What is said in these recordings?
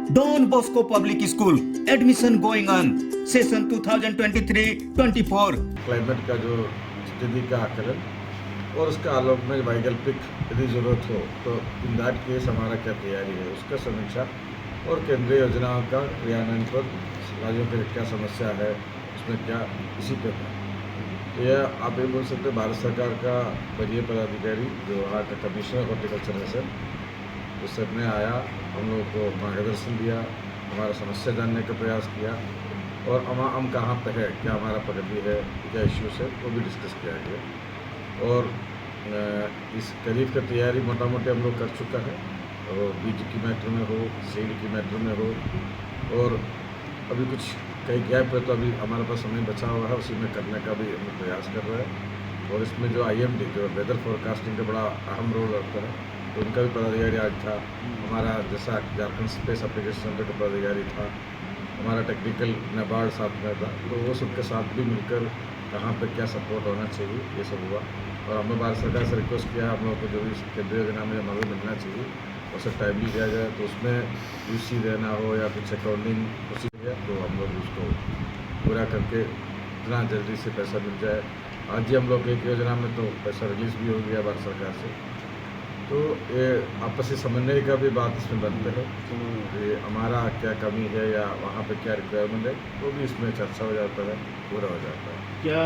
Don Bosco Public School. Admission going on. Session 2023-24. Climate का जो स्थिति का आकलन और उसका आलोक में वैकल्पिक यदि ज़रूरत हो तो इन दैट केस हमारा क्या तैयारी है उसका समीक्षा और केंद्रीय योजनाओं का क्रियान्वयन पर राज्यों की क्या समस्या है उसमें क्या इसी पर है। यह आप ये बोल सकते हैं भारत सरकार का वरीय पदाधिकारी जो वहाँ का कमिश्नर हॉर्टिकल्चर है सर, उस सर ने आया, हम लोगों को मार्गदर्शन दिया, हमारा समस्या जानने का प्रयास किया और हम कहाँ पे है, क्या हमारा प्रगति है, क्या इश्यूज है, वो भी डिस्कस किया गया। और इस खरीफ की तैयारी मोटा मोटी हम लोग कर चुका है, और बीज की मैटर में हो, सीड की मैटर में हो, और अभी कुछ कई गैप है तो अभी हमारे पास समय बचा हुआ है, उसी में करने का भी हम प्रयास कर रहे हैं। और इसमें जो IMD जो वेदर फोरकास्टिंग का बड़ा अहम रोल रहता है, तो उनका भी पदाधिकारी आज था। हमारा जैसा झारखंड स्पेस एप्लीकेशन सेंटर का पदाधिकारी था, हमारा टेक्निकल नाबार्ड साथ में था, तो वो सबके साथ भी मिलकर कहाँ पे क्या सपोर्ट होना चाहिए ये सब हुआ। और हमने भारत सरकार से रिक्वेस्ट किया हम लोग को जो भी केंद्रीय योजना में मदद मिलना चाहिए उसे टाइमली दिया जाए, तो उसमें UC देना हो या कुछ अकाउंटिंग प्रोसीजर तो हम लोग उसको पूरा करके जितना जल्दी से पैसा मिल जाए। आज ही हम लोग एक योजना में तो पैसा रिलीज़ भी हो गया भारत सरकार से, तो ये आपसी समन्वय का भी बात इसमें बनते है कि हमारा क्या कमी है या वहाँ पे क्या रिक्वायरमेंट है, तो भी इसमें चर्चा हो जाता है, पूरा हो जाता है। क्या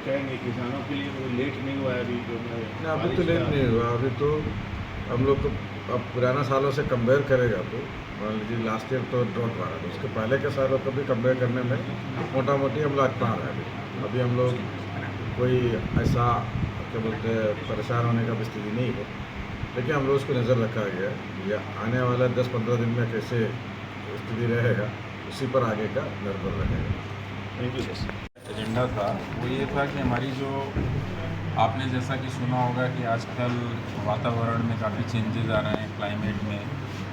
कहेंगे किसानों के लिए वो लेट नहीं हुआ है अभी जो ना अभी तो लेट नहीं हुआ, अभी तो हम लोग को अब पुराना सालों से कंपेयर करेगा तो मान लीजिए लास्ट ईयर तो ड्रॉट रहा था, उसके पहले के सालों को भी कंपेयर करने में मोटा मोटी हम लोग आज पा रहे हैं। अभी हम लोग कोई ऐसा क्या बोलते हैं परेशान होने का भी स्थिति नहीं है, लेकिन हम लोग उसको नज़र रखा गया या आने वाला 10-15 दिन में कैसे स्थिति रहेगा उसी पर आगे का निर्भर रहेगा। Thank you sir. एजेंडा था वो ये था कि हमारी जो आपने जैसा कि सुना होगा कि आजकल वातावरण में काफ़ी चेंजेस आ रहे हैं क्लाइमेट में,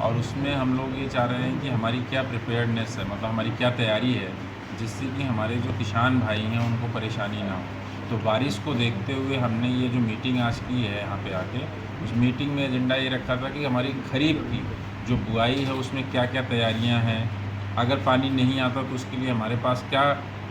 और उसमें हम लोग ये चाह रहे हैं कि हमारी क्या प्रिपेयर्डनेस है, मतलब हमारी क्या तैयारी है जिससे कि हमारे जो किसान भाई हैं उनको परेशानी ना हो। तो बारिश को देखते हुए हमने ये जो मीटिंग आज की है यहाँ पे आके, उस मीटिंग में एजेंडा ये रखा था कि हमारी खरीफ की जो बुआई है उसमें क्या क्या तैयारियाँ हैं, अगर पानी नहीं आता तो उसके लिए हमारे पास क्या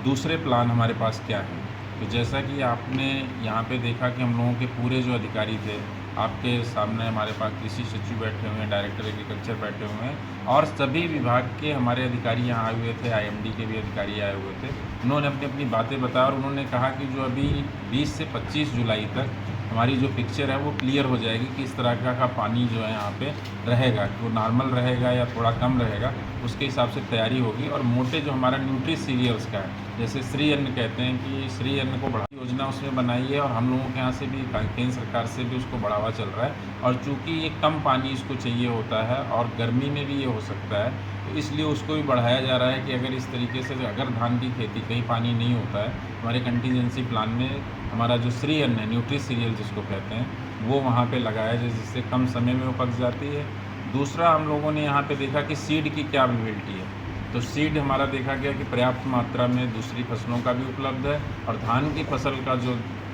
दूसरे प्लान हमारे पास क्या है। तो जैसा कि आपने यहाँ पे देखा कि हम लोगों के पूरे जो अधिकारी थे, आपके सामने हमारे पास कृषि सचिव बैठे हुए हैं, डायरेक्टर एग्रीकल्चर बैठे हुए हैं, और सभी विभाग के हमारे अधिकारी यहाँ आए हुए थे, IMD के भी अधिकारी आए हुए थे। उन्होंने अपनी अपनी बातें बताया और उन्होंने कहा कि जो अभी 20 से 25 जुलाई तक हमारी जो पिक्चर है वो क्लियर हो जाएगी कि इस तरह का पानी जो है यहाँ पे रहेगा, वो नॉर्मल रहेगा या थोड़ा कम रहेगा, उसके हिसाब से तैयारी होगी। और मोटे जो हमारा न्यूट्री सीरियल्स का है, जैसे श्री अन्न कहते हैं कि श्री अन्न को बढ़ा योजना उसमें बनाई है, और हम लोगों के यहाँ से भी केंद्र सरकार से भी उसको बढ़ावा चल रहा है। और चूँकि ये कम पानी इसको चाहिए होता है और गर्मी में भी ये हो सकता है, तो इसलिए उसको भी बढ़ाया जा रहा है कि अगर इस तरीके से अगर धान की खेती कहीं पानी नहीं होता है, हमारे कंटीजेंसी प्लान में हमारा जो श्री अन्न है, न्यूट्री सीरियल जिसको कहते हैं, वो वहाँ पे लगाया जाए जिससे कम समय में वो पक जाती है। दूसरा हम लोगों ने यहाँ पे देखा कि सीड की क्या अवेलेबिलिटी है, तो सीड हमारा देखा गया कि पर्याप्त मात्रा में दूसरी फसलों का भी उपलब्ध है, और धान की फसल का जो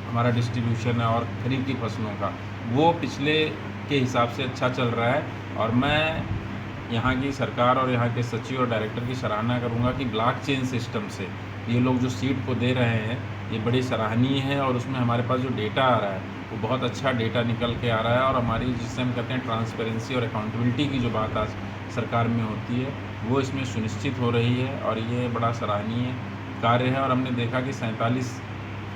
हमारा डिस्ट्रीब्यूशन है और खरीफ की फसलों का वो पिछले के हिसाब से अच्छा चल रहा है। और मैं यहाँ की सरकार और यहाँ के सचिव और डायरेक्टर की सराहना करूँगा कि ब्लॉकचेन सिस्टम से ये लोग जो सीड को दे रहे हैं ये बड़ी सराहनीय है, और उसमें हमारे पास जो डेटा आ रहा है वो बहुत अच्छा डेटा निकल के आ रहा है। और हमारी जिससे हम कहते हैं ट्रांसपेरेंसी और अकाउंटेबिलिटी की जो बात आज सरकार में होती है वो इसमें सुनिश्चित हो रही है, और ये बड़ा सराहनीय कार्य है। और हमने देखा कि 47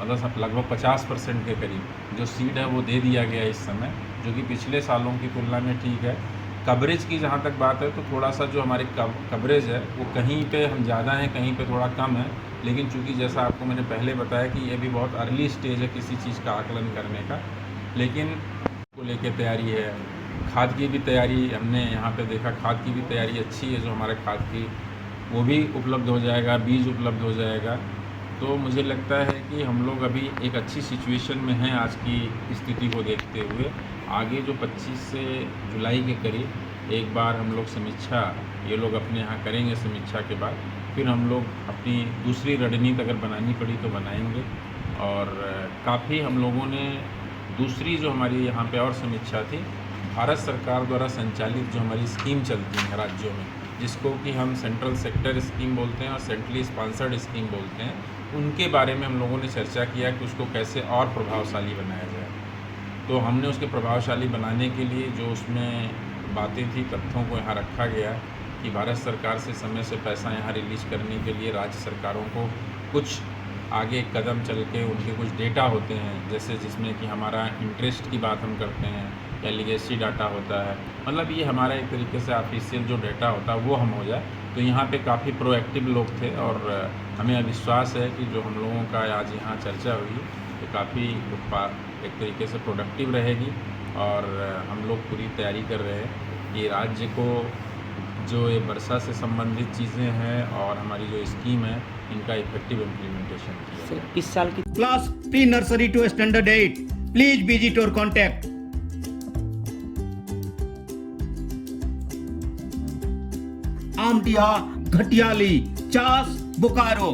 मतलब लगभग 50% के करीब जो सीड है वो दे दिया गया इस समय, जो कि पिछले सालों की तुलना में ठीक है। कवरेज की जहाँ तक बात है तो थोड़ा सा जो हमारी कवरेज है वो कहीं पे हम ज़्यादा हैं, कहीं पे थोड़ा कम है, लेकिन चूंकि जैसा आपको मैंने पहले बताया कि ये भी बहुत अर्ली स्टेज है किसी चीज़ का आकलन करने का, लेकिन को लेके तैयारी है। खाद की भी तैयारी हमने यहाँ पे देखा, खाद की भी तैयारी अच्छी है, जो हमारे खाद की वो भी उपलब्ध हो जाएगा, बीज उपलब्ध हो जाएगा। तो मुझे लगता है कि हम लोग अभी एक अच्छी सिचुएशन में हैं आज की स्थिति को देखते हुए। आगे जो 25 से जुलाई के करीब एक बार हम लोग समीक्षा ये लोग अपने यहाँ करेंगे, समीक्षा के बाद फिर हम लोग अपनी दूसरी रणनीति अगर बनानी पड़ी तो बनाएंगे। और काफ़ी हम लोगों ने दूसरी जो हमारी यहाँ पे और समीक्षा थी भारत सरकार द्वारा संचालित जो हमारी स्कीम चलती हैं राज्यों में, जिसको कि हम सेंट्रल सेक्टर स्कीम बोलते हैं और सेंट्रली स्पॉन्सर्ड स्कीम बोलते हैं, उनके बारे में हम लोगों ने चर्चा किया कि उसको कैसे और प्रभावशाली बनाया जाए। तो हमने उसके प्रभावशाली बनाने के लिए जो उसमें बातें थी, तथ्यों को यहाँ रखा गया कि भारत सरकार से समय से पैसा यहाँ रिलीज़ करने के लिए राज्य सरकारों को कुछ आगे कदम चल के उनके कुछ डेटा होते हैं, जैसे जिसमें कि हमारा इंटरेस्ट की बात हम करते हैं या लिगेसी डाटा होता है, मतलब ये हमारा एक तरीके से ऑफिशियल जो डेटा होता है वो हम हो जाए। तो यहाँ पे काफ़ी प्रोएक्टिव लोग थे और हमें विश्वास है कि जो हम लोगों का आज यहाँ चर्चा हुई तो काफ़ी एक तरीके से प्रोडक्टिव रहेगी और हम लोग पूरी तैयारी कर रहे हैं कि राज्य को जो ये वर्षा से संबंधित चीज़ें हैं और हमारी जो स्कीम है इनका इफेक्टिव इम्प्लीमेंटेशन किया जाए। इस साल की Class pre-nursery to standard 8. Please visit or contact आमटिया, घटियाली, Chas, Bokaro.